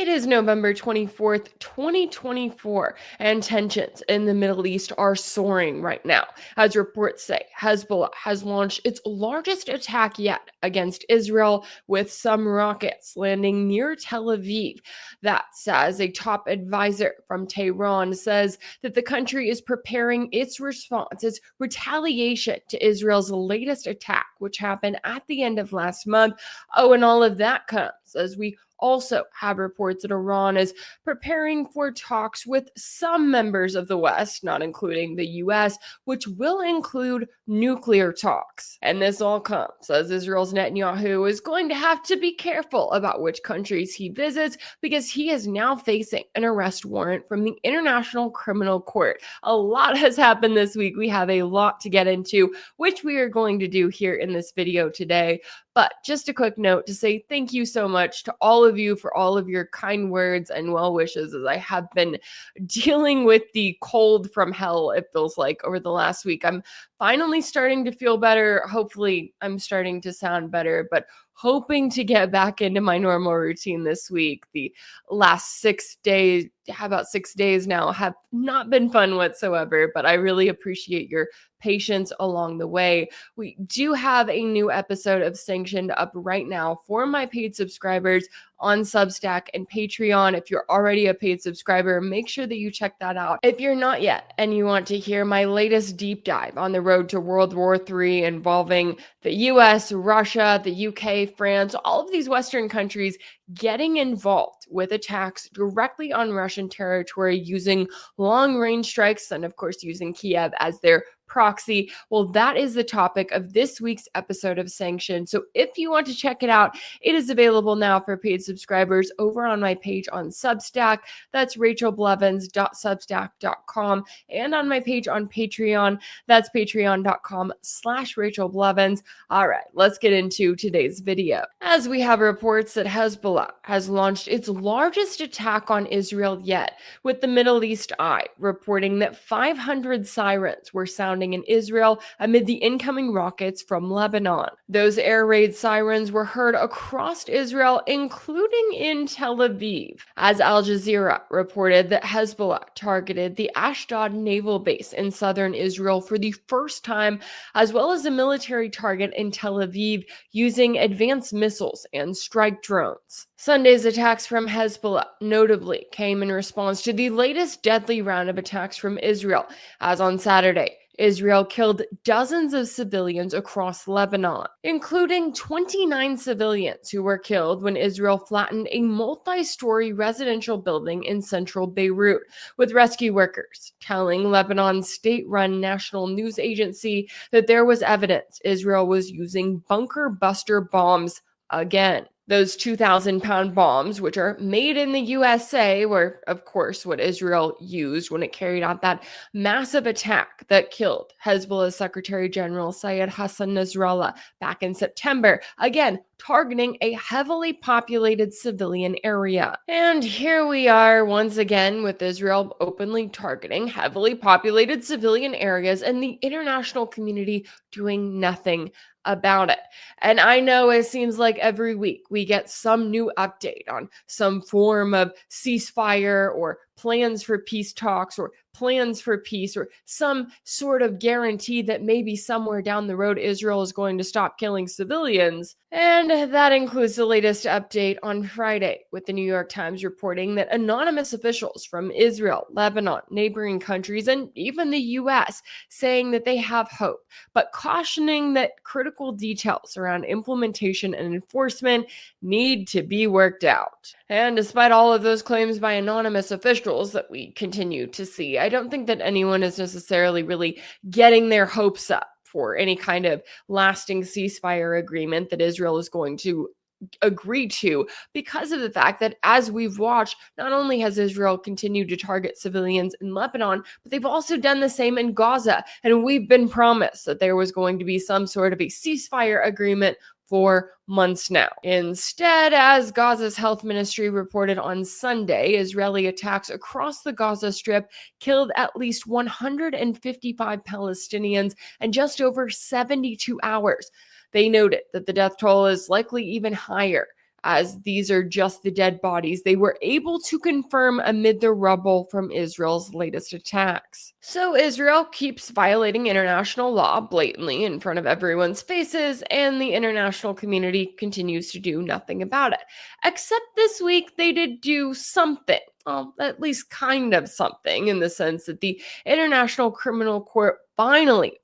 It is November 24th, 2024, and tensions in the Middle East are soaring right now. As reports say, Hezbollah has launched its largest attack yet against Israel, with some rockets landing near Tel Aviv. That says a top advisor from Tehran says that the country is preparing its response, its retaliation to Israel's latest attack, which happened at the end of last month. Oh, and all of that comes as we also have reports that Iran is preparing for talks with some members of the West, not including the US, which will include nuclear talks. And this all comes as Israel's Netanyahu is going to have to be careful about which countries he visits because he is now facing an arrest warrant from the International Criminal Court. A lot has happened this week. We have a lot to get into, which we are going to do here in this video today. But just a quick note to say thank you so much to all of you for all of your kind words and well wishes, as I have been dealing with the cold from hell, it feels like, over the last week. I'm finally starting to feel better. Hopefully, I'm starting to sound better, but hoping to get back into my normal routine this week. The last 6 days, about 6 days now, have not been fun whatsoever, but I really appreciate your patience along the way. We do have a new episode of Sanctioned up right now for my paid subscribers on Substack and Patreon. If you're already a paid subscriber, make sure that you check that out. If you're not yet and you want to hear my latest deep dive on the road to World War III involving the US, Russia, the UK, France, all of these Western countries getting involved with attacks directly on Russian territory using long-range strikes and, of course, using Kiev as their proxy. Well, that is the topic of this week's episode of Sanction. So if you want to check it out, it is available now for paid subscribers over on my page on Substack. That's rachelblevins.substack.com, and on my page on Patreon. That's patreon.com/rachelblevins. All right, let's get into today's video. As we have reports that Hezbollah has launched its largest attack on Israel yet, with the Middle East Eye reporting that 500 sirens were sounding in Israel amid the incoming rockets from Lebanon. Those air raid sirens were heard across Israel, including in Tel Aviv, as Al Jazeera reported that Hezbollah targeted the Ashdod naval base in southern Israel for the first time, as well as a military target in Tel Aviv using advanced missiles and strike drones. Sunday's attacks from Hezbollah notably came in response to the latest deadly round of attacks from Israel, as on Saturday, Israel killed dozens of civilians across Lebanon, including 29 civilians who were killed when Israel flattened a multi-story residential building in central Beirut, with rescue workers telling Lebanon's state-run national news agency that there was evidence Israel was using bunker buster bombs again. Those 2,000-pound bombs, which are made in the USA, were, of course, what Israel used when it carried out that massive attack that killed Hezbollah's Secretary General Syed Hassan Nasrallah back in September, again, targeting a heavily populated civilian area. And here we are once again with Israel openly targeting heavily populated civilian areas and the international community doing nothing about it. And I know it seems like every week we get some new update on some form of ceasefire or plans for peace talks or plans for peace or some sort of guarantee that maybe somewhere down the road Israel is going to stop killing civilians. And that includes the latest update on Friday, with the New York Times reporting that anonymous officials from Israel, Lebanon, neighboring countries, and even the US saying that they have hope, but cautioning that critical details around implementation and enforcement need to be worked out. And despite all of those claims by anonymous officials that we continue to see, I don't think that anyone is necessarily really getting their hopes up for any kind of lasting ceasefire agreement that Israel is going to agree to, because of the fact that, as we've watched, not only has Israel continued to target civilians in Lebanon, but they've also done the same in Gaza. And we've been promised that there was going to be some sort of a ceasefire agreement for months now. Instead, as Gaza's health ministry reported on Sunday, Israeli attacks across the Gaza Strip killed at least 155 Palestinians in just over 72 hours. They noted that the death toll is likely even higher as these are just the dead bodies they were able to confirm amid the rubble from Israel's latest attacks. So Israel keeps violating international law blatantly in front of everyone's faces, and the international community continues to do nothing about it. Except this week, they did do something. Well, at least kind of something, in the sense that the International Criminal Court finally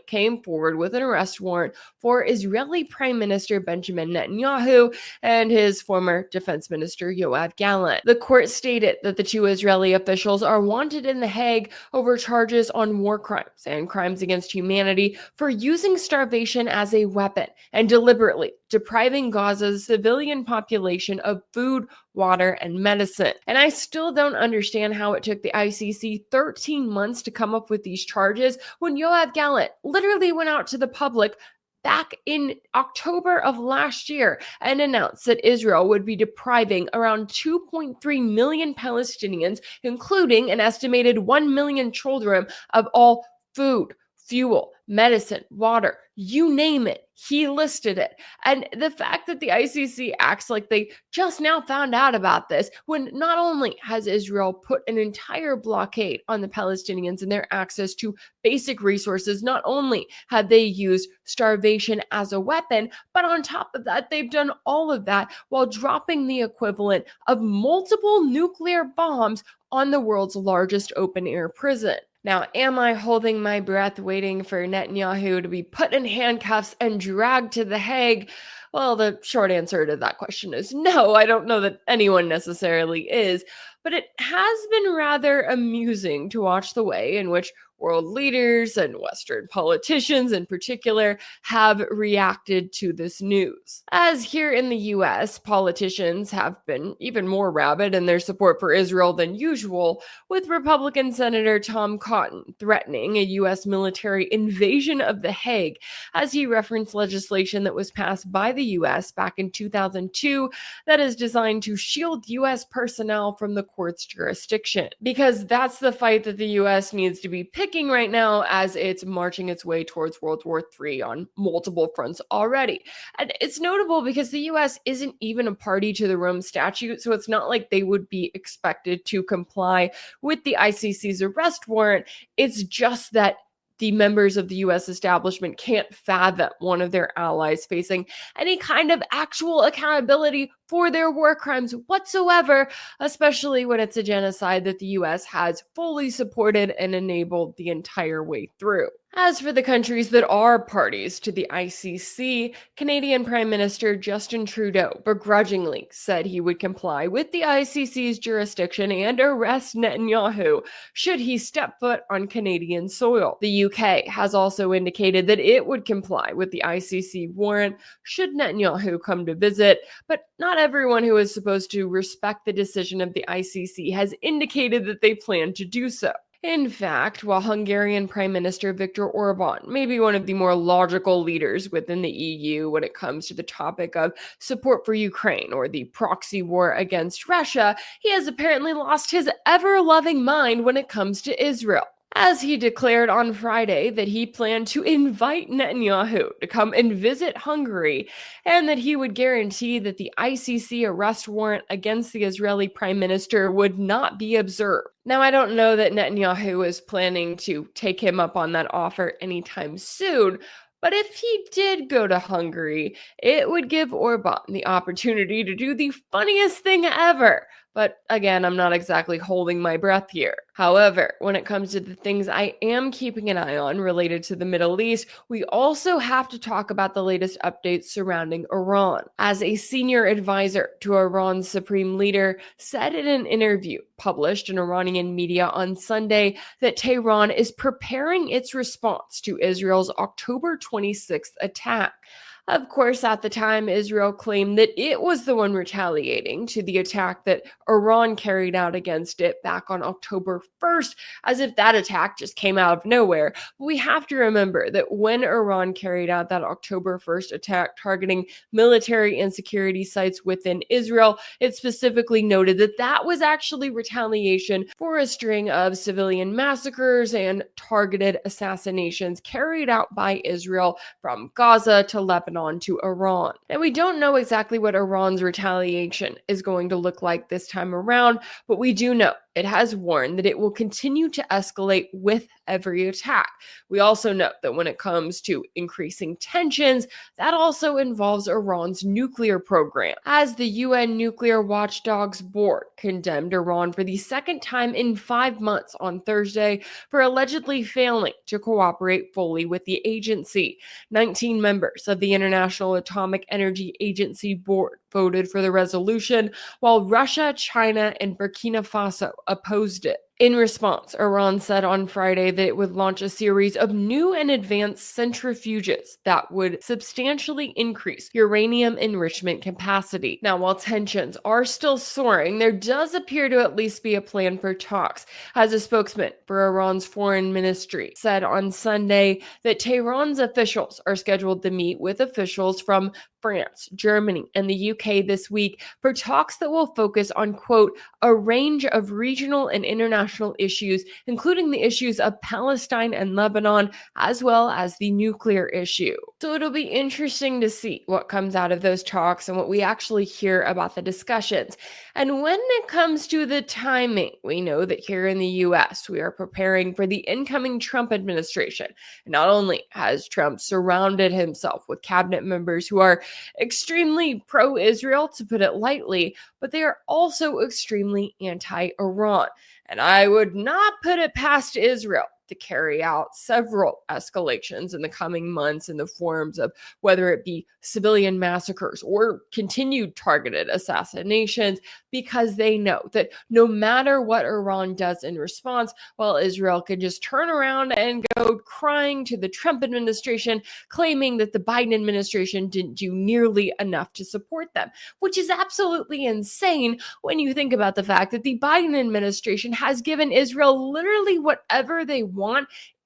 came forward with an arrest warrant for Israeli Prime Minister Benjamin Netanyahu and his former defense minister Yoav Gallant. The court stated that the two Israeli officials are wanted in The Hague over charges on war crimes and crimes against humanity for using starvation as a weapon and deliberately depriving Gaza's civilian population of food, water, and medicine. And I still don't understand how it took the ICC 13 months to come up with these charges when Yoav Gallant literally went out to the public back in October of last year and announced that Israel would be depriving around 2.3 million Palestinians, including an estimated 1 million children, of all food, fuel, medicine, water, you name it. He listed it. And the fact that the ICC acts like they just now found out about this, when not only has Israel put an entire blockade on the Palestinians and their access to basic resources, not only have they used starvation as a weapon, but on top of that, they've done all of that while dropping the equivalent of multiple nuclear bombs on the world's largest open-air prison. Now, am I holding my breath waiting for Netanyahu to be put in handcuffs and dragged to The Hague? Well, the short answer to that question is no. I don't know that anyone necessarily is, but it has been rather amusing to watch the way in which world leaders and Western politicians in particular have reacted to this news. As here in the US, politicians have been even more rabid in their support for Israel than usual, with Republican Senator Tom Cotton threatening a US military invasion of The Hague as he referenced legislation that was passed by the US back in 2002 that is designed to shield US personnel from the court's jurisdiction. Because that's the fight that the US needs to be picking right now as it's marching its way towards World War III on multiple fronts already. And it's notable because the US isn't even a party to the Rome Statute, so it's not like they would be expected to comply with the ICC's arrest warrant. It's just that the members of the US establishment can't fathom one of their allies facing any kind of actual accountability for their war crimes whatsoever, especially when it's a genocide that the US has fully supported and enabled the entire way through. As for the countries that are parties to the ICC, Canadian Prime Minister Justin Trudeau begrudgingly said he would comply with the ICC's jurisdiction and arrest Netanyahu should he step foot on Canadian soil. The UK has also indicated that it would comply with the ICC warrant should Netanyahu come to visit, but not everyone who is supposed to respect the decision of the ICC has indicated that they plan to do so. In fact, while Hungarian Prime Minister Viktor Orban may be one of the more logical leaders within the EU when it comes to the topic of support for Ukraine or the proxy war against Russia, he has apparently lost his ever-loving mind when it comes to Israel, as he declared on Friday that he planned to invite Netanyahu to come and visit Hungary and that he would guarantee that the ICC arrest warrant against the Israeli prime minister would not be observed. Now, I don't know that Netanyahu is planning to take him up on that offer anytime soon, but if he did go to Hungary, it would give Orban the opportunity to do the funniest thing ever. But again, I'm not exactly holding my breath here. However, when it comes to the things I am keeping an eye on related to the Middle East, we also have to talk about the latest updates surrounding Iran. As a senior advisor to Iran's supreme leader said in an interview published in Iranian media on Sunday that Tehran is preparing its response to Israel's October 26th attack. Of course, at the time, Israel claimed that it was the one retaliating to the attack that Iran carried out against it back on October 1st, as if that attack just came out of nowhere. But we have to remember that when Iran carried out that October 1st attack targeting military and security sites within Israel, it specifically noted that that was actually retaliation for a string of civilian massacres and targeted assassinations carried out by Israel from Gaza to Lebanon Lebanon to Iran. And we don't know exactly what Iran's retaliation is going to look like this time around, but we do know it has warned that it will continue to escalate with every attack. We also know that when it comes to increasing tensions, that also involves Iran's nuclear program, as the UN Nuclear Watchdog's board condemned Iran for the second time in 5 months on Thursday for allegedly failing to cooperate fully with the agency. 19 members of the International Atomic Energy Agency board voted for the resolution, while Russia, China, and Burkina Faso opposed it. In response, Iran said on Friday that it would launch a series of new and advanced centrifuges that would substantially increase uranium enrichment capacity. Now, while tensions are still soaring, there does appear to at least be a plan for talks, as a spokesman for Iran's foreign ministry said on Sunday that Tehran's officials are scheduled to meet with officials from France, Germany, and the UK this week for talks that will focus on, quote, a range of regional and international issues, including the issues of Palestine and Lebanon, as well as the nuclear issue. So it'll be interesting to see what comes out of those talks and what we actually hear about the discussions. And when it comes to the timing, we know that here in the US, we are preparing for the incoming Trump administration. And not only has Trump surrounded himself with cabinet members who are extremely pro-Israel, to put it lightly, but they are also extremely anti-Iran. And I would not put it past Israel to carry out several escalations in the coming months in the forms of whether it be civilian massacres or continued targeted assassinations, because they know that no matter what Iran does in response, well, Israel can just turn around and go crying to the Trump administration, claiming that the Biden administration didn't do nearly enough to support them, which is absolutely insane when you think about the fact that the Biden administration has given Israel literally whatever they want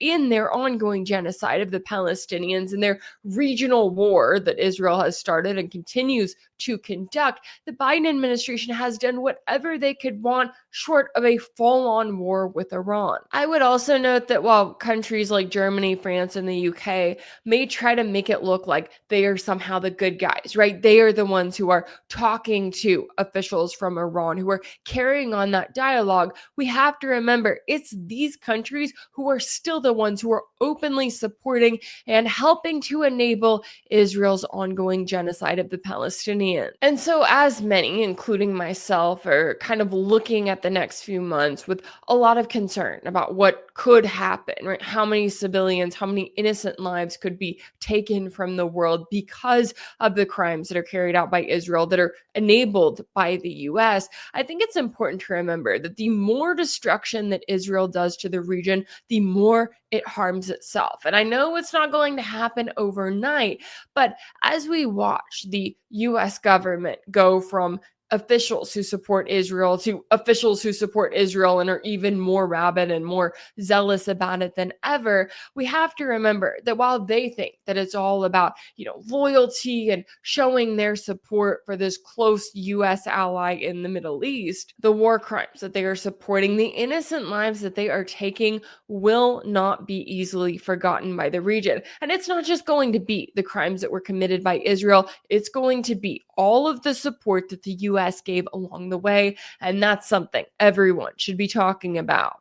in their ongoing genocide of the Palestinians and their regional war that Israel has started and continues to conduct. The Biden administration has done whatever they could want short of a full-on war with Iran. I would also note that while countries like Germany, France, and the UK may try to make it look like they are somehow the good guys, right? They are the ones who are talking to officials from Iran, who are carrying on that dialogue. We have to remember it's these countries who are still the ones who are openly supporting and helping to enable Israel's ongoing genocide of the Palestinians. And so, as many, including myself, are kind of looking at the next few months with a lot of concern about what could happen, right? How many civilians, how many innocent lives could be taken from the world because of the crimes that are carried out by Israel that are enabled by the US. I think it's important to remember that the more destruction that Israel does to the region, the more it harms itself. And I know it's not going to happen overnight, but as we watch the US government go from officials who support Israel to officials who support Israel and are even more rabid and more zealous about it than ever, we have to remember that while they think that it's all about, loyalty and showing their support for this close US ally in the Middle East, the war crimes that they are supporting, the innocent lives that they are taking will not be easily forgotten by the region. And it's not just going to be the crimes that were committed by Israel, it's going to be all of the support that the US gave along the way, and that's something everyone should be talking about.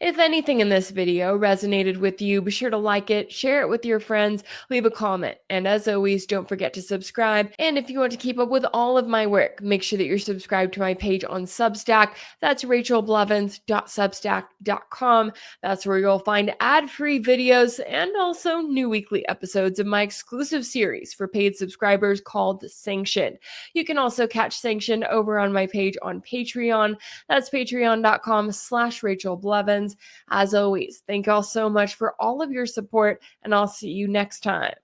If anything in this video resonated with you, be sure to like it, share it with your friends, leave a comment, and as always, don't forget to subscribe. And if you want to keep up with all of my work, make sure that you're subscribed to my page on Substack. That's rachelblevins.substack.com. That's where you'll find ad-free videos and also new weekly episodes of my exclusive series for paid subscribers called Sanctioned. You can also catch Sanctioned over on my page on Patreon. That's patreon.com/rachelblevins. As always, thank y'all so much for all of your support, and I'll see you next time.